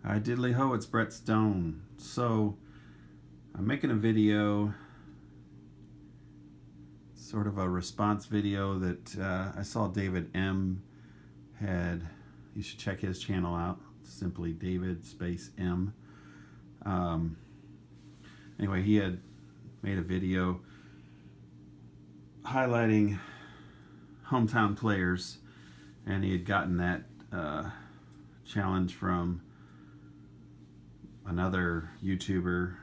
Hi diddly ho, it's Brett Stone. So I'm making a video, sort of a response video that I saw David M had. You should check his channel out. Simply David space M. Anyway, he had made a video highlighting hometown players, and he had gotten that challenge from another YouTuber,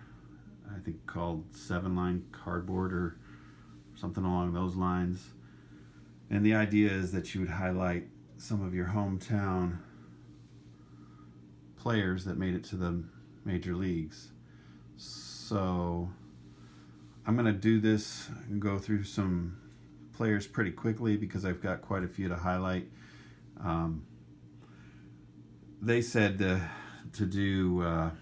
I think called 7-Line Cardboard or something along those lines. And the idea is that you would highlight some of your hometown players that made it to the major leagues. So I'm going to do this and go through some players pretty quickly because I've got quite a few to highlight. They said to do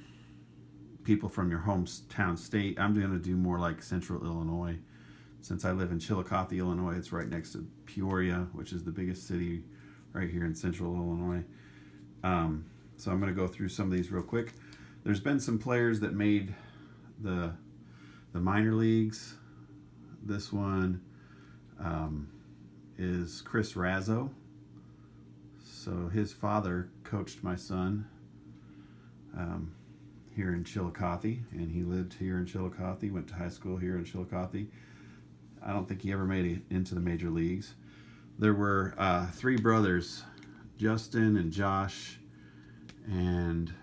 people from your hometown state. I'm going to do more like Central Illinois. Since I live in Chillicothe, Illinois, it's right next to Peoria, which is the biggest city right here in Central Illinois. So I'm going to go through some of these real quick. There's been some players that made the minor leagues. This one is Chris Razzo. So his father coached my son here in Chillicothe, and he lived here in Chillicothe, went to high school here in Chillicothe. I don't think he ever made it into the major leagues. There were three brothers, Justin and Josh, and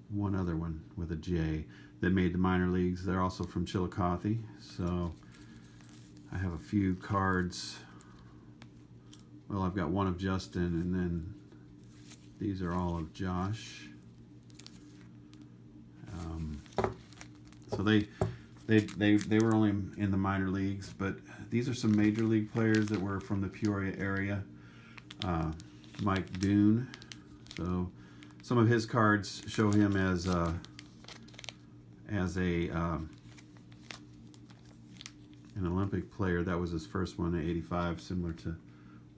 one other one with a J that made the minor leagues. They're also from Chillicothe. So I have a few cards. Well, I've got one of Justin, and then these are all of Josh. So they were only in the minor leagues, but these are some major league players that were from the Peoria area. Mike Doon. So some of his cards show him as an Olympic player. That was his first one at 85, similar to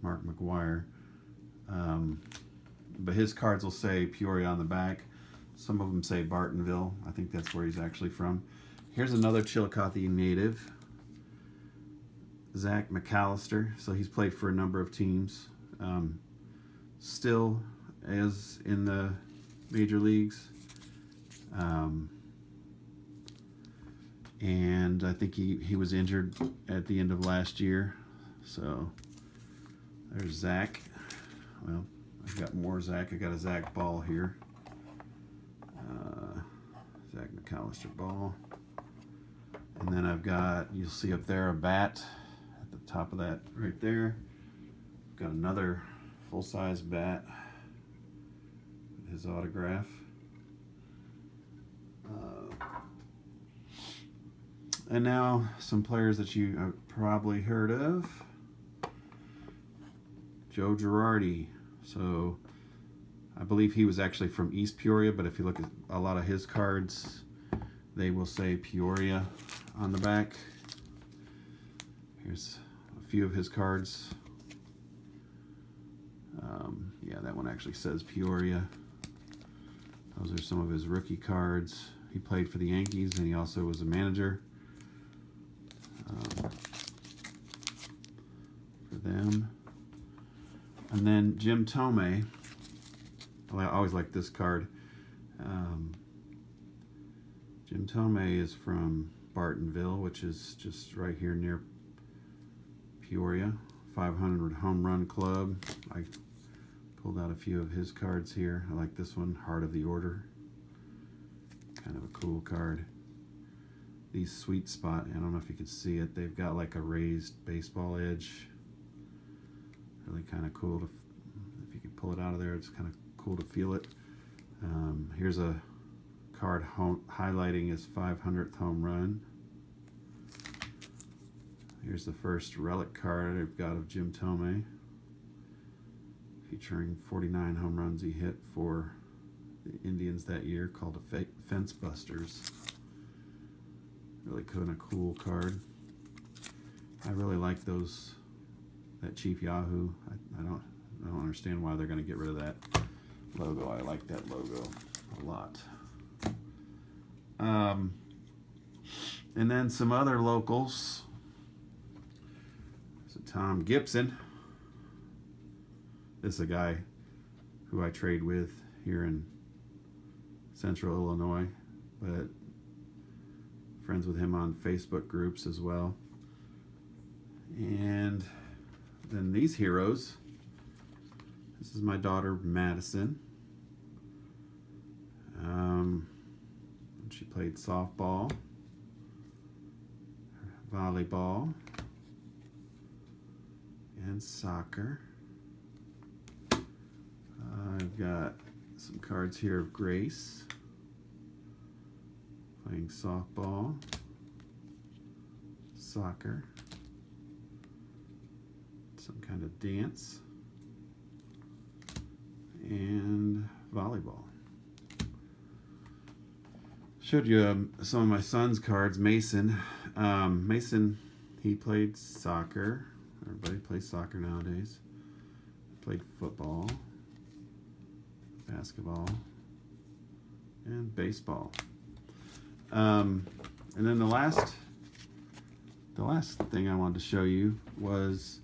Mark McGuire. But his cards will say Peoria on the back. Some of them say Bartonville. I think that's where he's actually from. Here's another Chillicothe native, Zach McAllister. So he's played for a number of teams. Still as in the major leagues. And I think he was injured at the end of last year. So there's Zach. Well, I've got more Zach. I got a Zach ball here. Zach McAllister ball. And then I've got, you'll see up there, a bat at the top of that right there. Got another full-size bat with his autograph. And now some players that you have probably heard of. Joe Girardi. So I believe he was actually from East Peoria, but if you look at a lot of his cards, they will say Peoria on the back. Here's a few of his cards. Yeah, that one actually says Peoria. Those are some of his rookie cards. He played for the Yankees, and he also was a manager for them. And then Jim Thome. Well, I always like this card. Jim Thome is from Bartonville, which is just right here near Peoria. 500 home run club. I pulled out a few of his cards here. I like this one, Heart of the Order. Kind of a cool card. These Sweet Spot, I don't know if you can see it. They've got like a raised baseball edge. Really kind of cool. If you can pull it out of there, it's kind of cool to feel it. Here's a card highlighting his 500th home run. Here's the first relic card I've got of Jim Thome, featuring 49 home runs he hit for the Indians that year, called the Fence Busters. Really kind of cool card. I really like that Chief Yahoo. I don't understand why they're going to get rid of that. logo. I like that logo a lot. And then some other locals. So Tom Gibson. This is a guy who I trade with here in Central Illinois, but friends with him on Facebook groups as well. And then these heroes. This is my daughter Madison. She played softball, volleyball, and soccer. I've got some cards here of Grace playing softball, soccer, some kind of dance, and volleyball. Showed you some of my son's cards. Mason. Mason, he played soccer. Everybody plays soccer nowadays. Played football, basketball, and baseball. And then the last thing I wanted to show you was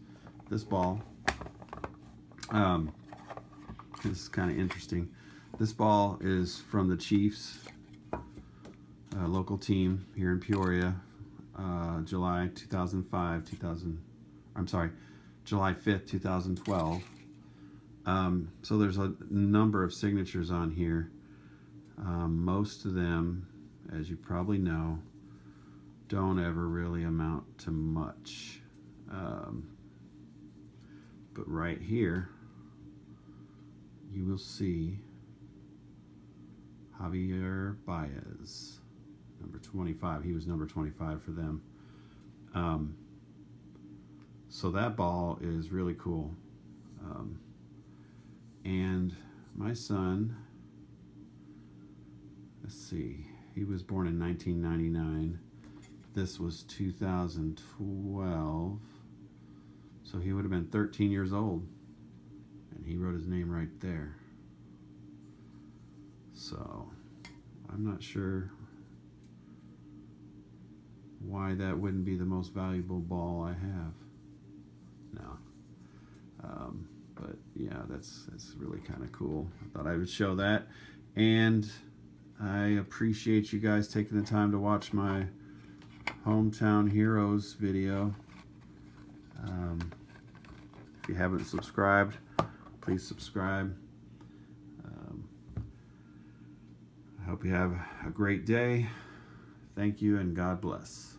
this ball. This is kind of interesting. This ball is from the Chiefs, local team here in Peoria, July 5th, 2012. So there's a number of signatures on here. Most of them, as you probably know, don't ever really amount to much. But right here, you will see Javier Baez, number 25. He was number 25 for them. So that ball is really cool. And my son, let's see, he was born in 1999. This was 2012. So he would have been 13 years old. And he wrote his name right there. So I'm not sure why that wouldn't be the most valuable ball I have. No. But yeah, that's really kind of cool. I thought I would show that. And I appreciate you guys taking the time to watch my Hometown Heroes video. If you haven't subscribed, please subscribe. I hope you have a great day. Thank you and God bless.